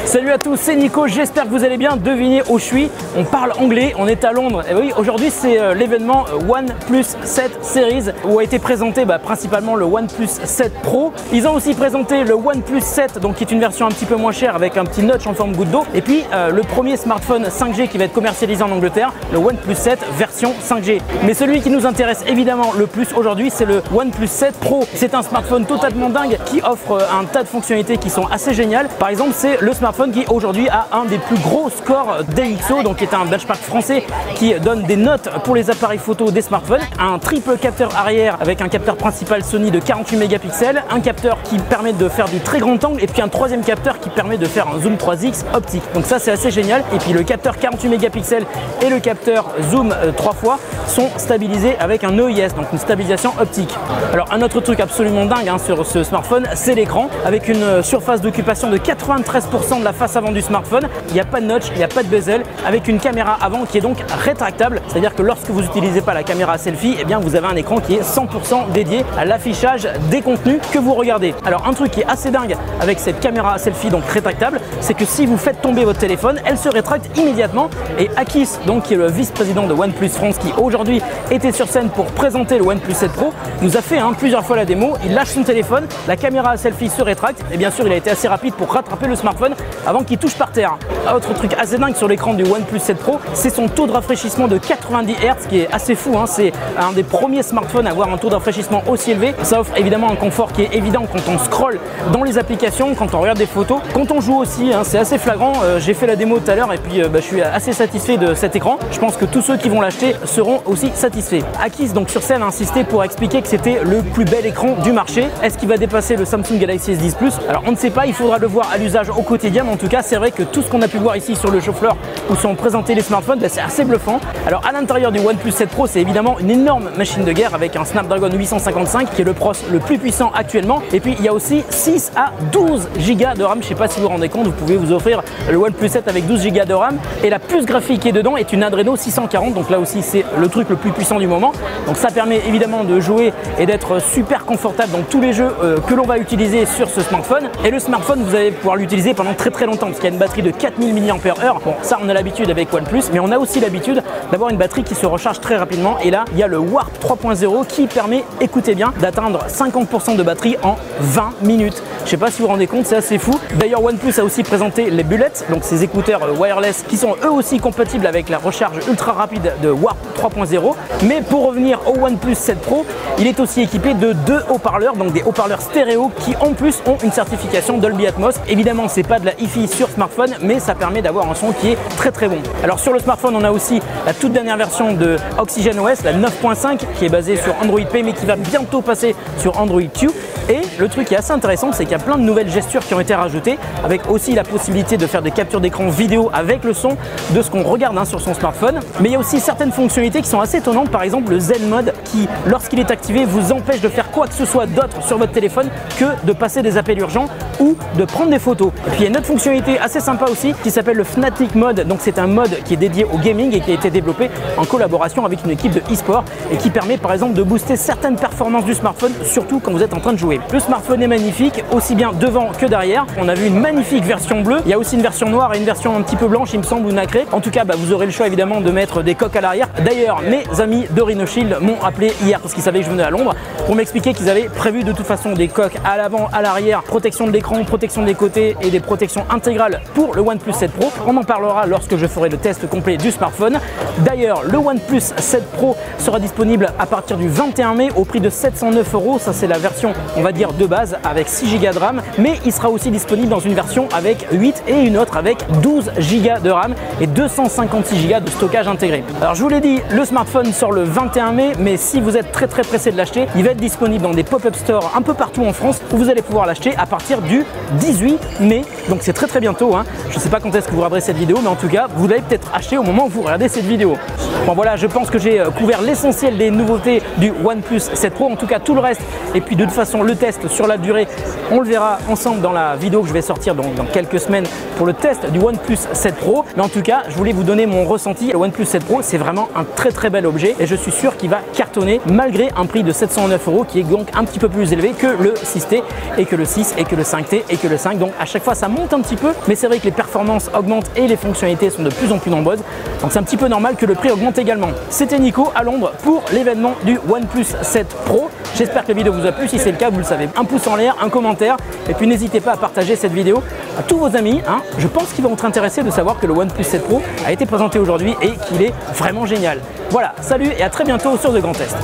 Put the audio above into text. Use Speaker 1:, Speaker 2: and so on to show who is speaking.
Speaker 1: Salut à tous, c'est Nico, j'espère que vous allez bien. Devinez où je suis, on parle anglais, on est à Londres. Et oui, aujourd'hui c'est l'événement OnePlus 7 Series où a été présenté principalement le OnePlus 7 Pro. Ils ont aussi présenté le OnePlus 7, donc qui est une version un petit peu moins chère avec un petit notch en forme goutte d'eau. Et puis le premier smartphone 5G qui va être commercialisé en Angleterre, le OnePlus 7 version 5G. Mais celui qui nous intéresse évidemment le plus aujourd'hui, c'est le OnePlus 7 Pro. C'est un smartphone totalement dingue qui offre un tas de fonctionnalités qui sont assez géniales. Par exemple, c'est le smartphone qui aujourd'hui a un des plus gros scores d'AXO, donc qui est un benchmark français qui donne des notes pour les appareils photo des smartphones. Un triple capteur arrière avec un capteur principal Sony de 48 mégapixels, un capteur qui permet de faire du très grand angle et puis un troisième capteur qui permet de faire un zoom 3x optique. Donc ça c'est assez génial. Et puis le capteur 48 mégapixels et le capteur zoom 3 fois sont stabilisés avec un OIS, donc une stabilisation optique. Alors un autre truc absolument dingue sur ce smartphone, c'est l'écran avec une surface d'occupation de 93% de la face avant du smartphone. Il n'y a pas de notch, il n'y a pas de bezel, avec une caméra avant qui est donc rétractable, c'est-à-dire que lorsque vous n'utilisez pas la caméra selfie, vous avez un écran qui est 100% dédié à l'affichage des contenus que vous regardez. Alors un truc qui est assez dingue avec cette caméra selfie donc rétractable, c'est que si vous faites tomber votre téléphone, elle se rétracte immédiatement. Et Akis, donc qui est le vice-président de OnePlus France, qui aujourd'hui était sur scène pour présenter le OnePlus 7 Pro, nous a fait plusieurs fois la démo. Il lâche son téléphone, la caméra selfie se rétracte et bien sûr il a été assez rapide pour rattraper le smartphone avant qu'il touche par terre. Autre truc assez dingue sur l'écran du OnePlus 7 Pro, c'est son taux de rafraîchissement de 90 Hz qui est assez fou. C'est un des premiers smartphones à avoir un taux de rafraîchissement aussi élevé. Ça offre évidemment un confort qui est évident quand on scrolle dans les applications, quand on regarde des photos, quand on joue aussi. C'est assez flagrant. J'ai fait la démo tout à l'heure et puis je suis assez satisfait de cet écran. Je pense que tous ceux qui vont l'acheter seront aussi satisfaits. Akis donc sur scène a insisté pour expliquer que c'était le plus bel écran du marché. Est-ce qu'il va dépasser le Samsung Galaxy S10 Plus? Alors on ne sait pas, il faudra le voir à l'usage au quotidien, mais en tout cas c'est vrai que tout ce qu'on a pu voir ici sur le show floor où sont présentés les smartphones, c'est assez bluffant. Alors à l'intérieur du OnePlus 7 Pro, c'est évidemment une énorme machine de guerre avec un Snapdragon 855 qui est le processeur le plus puissant actuellement. Et puis il y a aussi 6 à 12 Go de RAM. Je ne sais pas si vous vous rendez compte, vous pouvez vous offrir le OnePlus 7 avec 12 Go de RAM. Et la puce graphique qui est dedans est une Adreno 640, donc là aussi c'est le truc le plus puissant du moment. Donc ça permet évidemment de jouer et d'être super confortable dans tous les jeux que l'on va utiliser sur ce smartphone. Et le smartphone, vous allez pouvoir l'utiliser pendant très longtemps parce qu'il y a une batterie de 4000 mAh. Bon, ça on a l'habitude avec OnePlus, mais on a aussi l'habitude d'avoir une batterie qui se recharge très rapidement. Et là, il y a le Warp 3.0 qui permet, écoutez bien, d'atteindre 50% de batterie en 20 minutes. Je sais pas si vous vous rendez compte, c'est assez fou. D'ailleurs, OnePlus a aussi présenté les Bullets, donc ces écouteurs wireless qui sont eux aussi compatibles avec la recharge ultra rapide de Warp 3.0. Mais pour revenir au OnePlus 7 Pro, il est aussi équipé de 2 haut-parleurs, donc des haut-parleurs stéréo qui en plus ont une certification Dolby Atmos. Évidemment, c'est pas de la hi-fi sur smartphone, mais ça permet d'avoir un son qui est très bon. Alors sur le smartphone, on a aussi la toute dernière version de OxygenOS, la 9.5, qui est basée sur Android P, mais qui va bientôt passer sur Android Q. Et le truc qui est assez intéressant, c'est qu'il y a plein de nouvelles gestures qui ont été rajoutées, avec aussi la possibilité de faire des captures d'écran vidéo avec le son de ce qu'on regarde sur son smartphone. Mais il y a aussi certaines fonctionnalités qui sont assez étonnantes, par exemple le Zen Mode qui, lorsqu'il est activé, vous empêche de faire quoi que ce soit d'autre sur votre téléphone que de passer des appels urgents ou de prendre des photos. Et puis il y a une autre fonctionnalité assez sympa aussi qui s'appelle le Fnatic Mode. Donc c'est un mode qui est dédié au gaming et qui a été développé en collaboration avec une équipe de e-sport et qui permet par exemple de booster certaines performances du smartphone, surtout quand vous êtes en train de jouer. Le smartphone est magnifique, aussi bien devant que derrière. On a vu une magnifique version bleue. Il y a aussi une version noire et une version un petit peu blanche, il me semble, ou nacrée. En tout cas, vous aurez le choix évidemment de mettre des coques à l'arrière. D'ailleurs, mes amis de Rhinoshield m'ont appelé hier parce qu'ils savaient que je venais à Londres pour m'expliquer qu'ils avaient prévu de toute façon des coques à l'avant, à l'arrière, protection de l'écran, protection des côtés et des protections intégrales pour le OnePlus 7 Pro. On en parlera lorsque je ferai le test complet du smartphone. D'ailleurs, le OnePlus 7 Pro sera disponible à partir du 21 mai au prix de 709 €. Ça, c'est la version, on va dire, de base avec 6 Go de RAM, mais il sera aussi disponible dans une version avec 8 et une autre avec 12 Go de RAM et 256 Go de stockage intégré. Alors je vous l'ai dit, le smartphone sort le 21 mai, mais si vous êtes très pressé de l'acheter, il va être disponible dans des pop-up stores un peu partout en France où vous allez pouvoir l'acheter à partir du 18 mai. Donc c'est très bientôt. Je ne sais pas quand est-ce que vous regarderez cette vidéo, mais en tout cas, vous l'avez peut-être acheté au moment où vous regardez cette vidéo. Bon voilà, je pense que j'ai couvert l'essentiel des nouveautés du OnePlus 7 Pro, en tout cas tout le reste. Et puis de toute façon, le test sur la durée, on le verra ensemble dans la vidéo que je vais sortir dans quelques semaines pour le test du OnePlus 7 Pro. Mais en tout cas, je voulais vous donner mon ressenti. Le OnePlus 7 Pro, c'est vraiment un très bel objet et je suis sûr qu'il va cartonner malgré un prix de 709 € qui est donc un petit peu plus élevé que le 6T et que le 6 et que le 5T et que le 5. Donc à chaque fois, ça monte un petit peu, mais c'est vrai que les performances augmentent et les fonctionnalités sont de plus en plus nombreuses. Donc c'est un petit peu normal que le prix augmente également. C'était Nico à Londres pour l'événement du OnePlus 7 Pro. J'espère que la vidéo vous a plu. Si c'est le cas, vous le savez, un pouce en l'air, un commentaire et puis n'hésitez pas à partager cette vidéo à tous vos amis. Je pense qu'ils vont être intéressés de savoir que le OnePlus 7 Pro a été présenté aujourd'hui et qu'il est vraiment génial. Voilà, salut et à très bientôt sur The Grand Test.